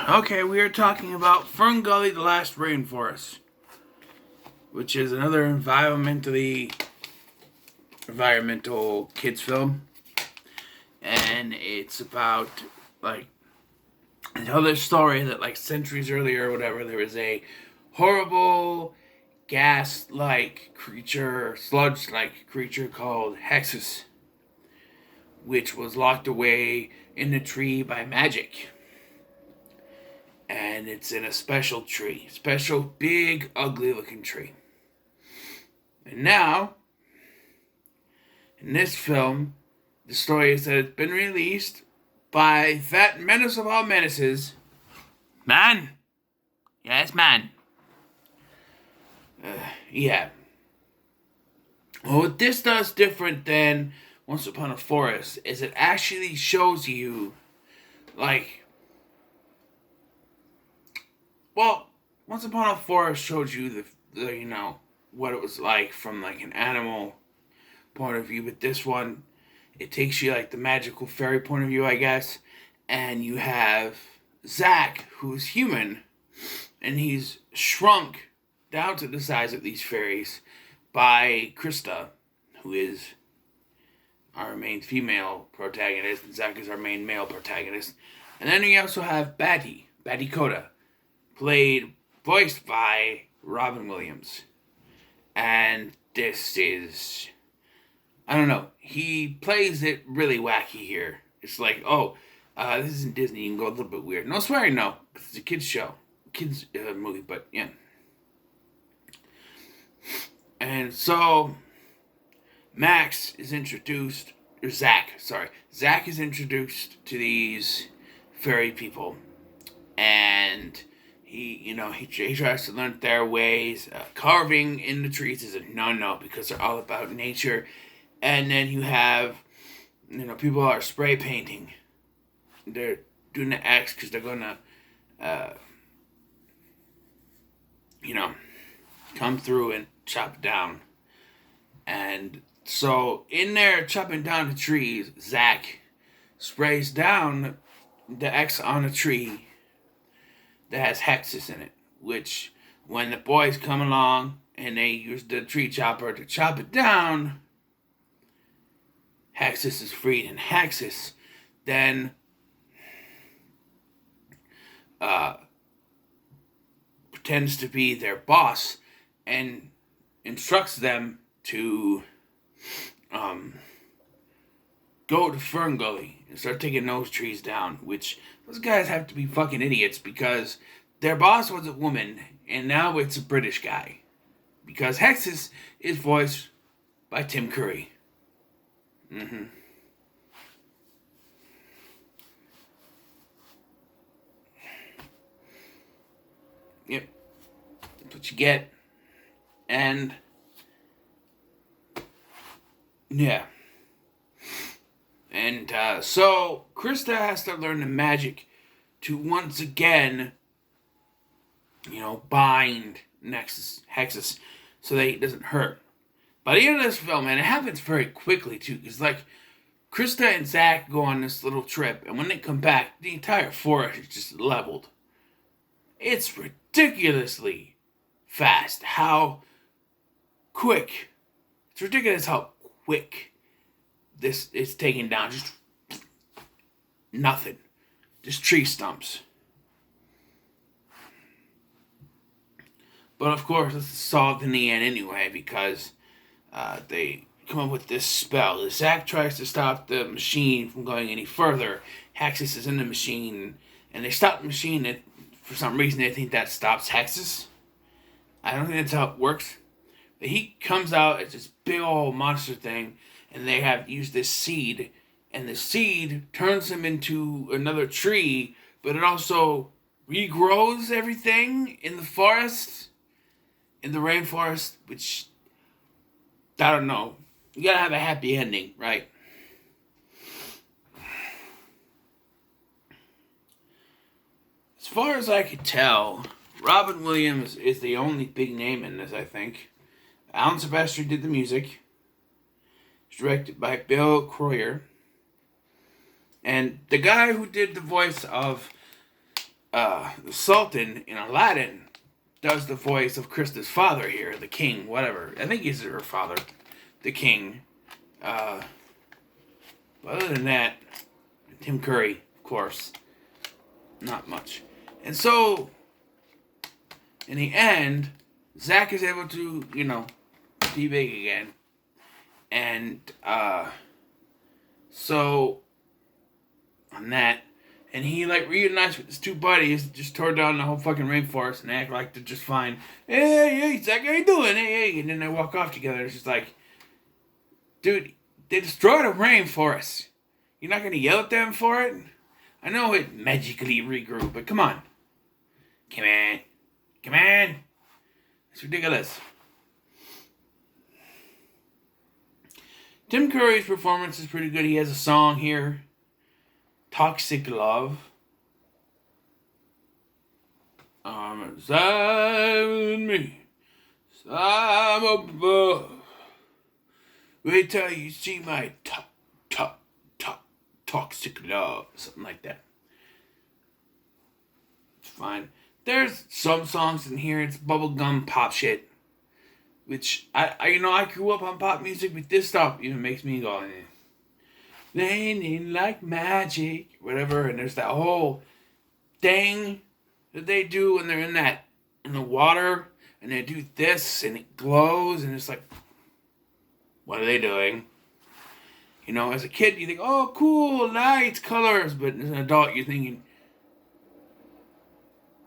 Okay, we are talking about FernGully, The Last Rainforest, which is another environmental kids film, and it's about like they tell this story that like centuries earlier or whatever there was a horrible gas-like creature, sludge-like creature called Hexus, which was locked away in a tree by magic. And it's in a special tree. Special, big, ugly looking tree. And now, in this film, the story is that it's been released by that menace of all menaces. Man! Yes, man. Yeah. Well, what this does different than Once Upon a Forest is it actually shows you, like, well, Once Upon a Forest showed you the what it was like from like an animal point of view, but this one it takes you like the magical fairy point of view, I guess, and you have Zach, who's human, and he's shrunk down to the size of these fairies by Krista, who is our main female protagonist, and Zach is our main male protagonist. And then we also have Batty Coda, voiced by Robin Williams. And this is, I don't know, he plays it really wacky here. It's like, this isn't Disney, you can go a little bit weird. No swearing, no, because it's a kid's show, kids movie, but yeah. And so, Zach is introduced to these fairy people, and he tries to learn their ways. Carving in the trees is a no because they're all about nature. And then you have, people are spray painting. They're doing the X because they're gonna, come through and chop down. And so in there chopping down the trees, Zach sprays down the X on a tree that has Hexus in it, which when the boys come along and they use the tree chopper to chop it down, Hexus is freed, and Hexus then pretends to be their boss and instructs them to go to FernGully and start taking those trees down, which those guys have to be fucking idiots because their boss was a woman and now it's a British guy. Because Hexus is voiced by Tim Curry. Yep. That's what you get. And yeah. And so Krista has to learn the magic to once again, bind Hexus so that he doesn't hurt. By the end of this film, and it happens very quickly too, because like Krista and Zach go on this little trip, and when they come back, the entire forest is just leveled. It's ridiculously fast. How quick. It's ridiculous how quick this is taken down. Just nothing. Just tree stumps. But of course, it's solved in the end anyway because they come up with this spell. Zach tries to stop the machine from going any further. Hexus is in the machine, and they stop the machine, and for some reason they think that stops Hexus. I don't think that's how it works. But he comes out as this big old monster thing, and they have used this seed, and the seed turns him into another tree, but it also regrows everything in the forest, in the rainforest, which, I don't know. You gotta have a happy ending, right? As far as I could tell, Robin Williams is the only big name in this, I think. Alan Silvestri did the music. It's directed by Bill Croyer. And the guy who did the voice of the Sultan in Aladdin does the voice of Krista's father here, the king, whatever. I think he's her father, the king. But other than that, Tim Curry, of course, not much. And so, in the end, Zach is able to, be big again. And, so, on that, and he, reunites with his two buddies, just tore down the whole fucking rainforest and act like they're just fine. Hey, Zach, how you doing? Hey. And then they walk off together. It's just like, dude, they destroyed a rainforest. You're not going to yell at them for it? I know it magically regrew, but come on. Come on. It's ridiculous. Tim Curry's performance is pretty good. He has a song here, Toxic Love. Silent me, I'm above. Wait till you see my toxic love. Something like that. It's fine. There's some songs in here, it's bubblegum pop shit. Which, I grew up on pop music, but this stuff even makes me go, Raining like magic, whatever. And there's that whole thing that they do when they're in the water, and they do this, and it glows, and it's like, what are they doing? As a kid, you think, oh, cool, lights, colors, but as an adult, you're thinking,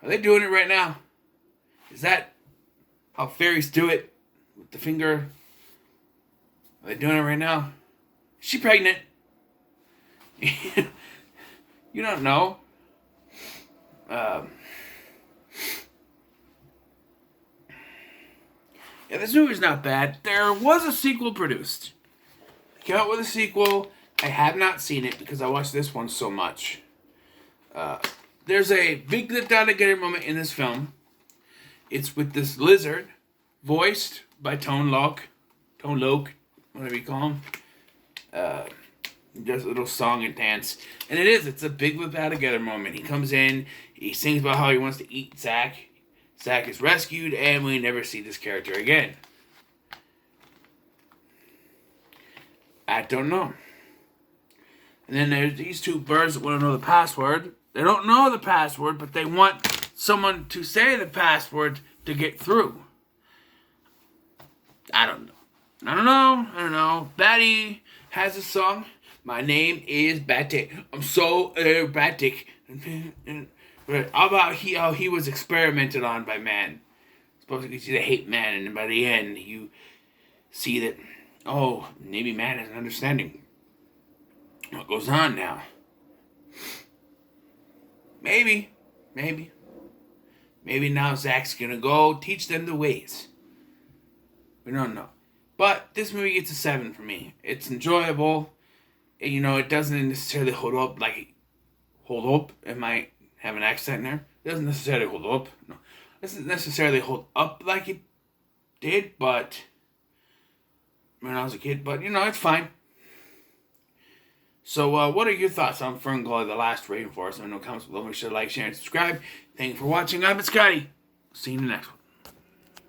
are they doing it right now? Is that how fairies do it? With the finger? Are they doing it right now? Is she pregnant? You don't know. Yeah, this movie's not bad. There was a sequel produced. They came out with a sequel. I have not seen it because I watched this one so much. There's a big alligator moment in this film. It's with this lizard, voiced by Tone Loc, whatever you call him. Does a little song and dance. And it's a big lip alligator moment. He comes in, he sings about how he wants to eat Zach. Zach is rescued, and we never see this character again. I don't know. And then there's these two birds that want to know the password. They don't know the password, but they want someone to say the password to get through. I don't know. Batty has a song. My name is Batty. I'm so erratic. How about how he was experimented on by man? Supposedly you see the hate man, and by the end you see that, maybe man is an understanding what goes on now. Maybe now Zach's gonna go teach them the ways. We don't know. But this movie gets a 7 for me. It's enjoyable. It doesn't necessarily hold up. It might have an accent there. It doesn't necessarily hold up. No. It doesn't necessarily hold up like it did, but when I was a kid. But, it's fine. So, what are your thoughts on FernGully, The Last Rainforest? Let me know in the comments below. Make sure to like, share, and subscribe. Thank you for watching. I've been Scotty. See you in the next one.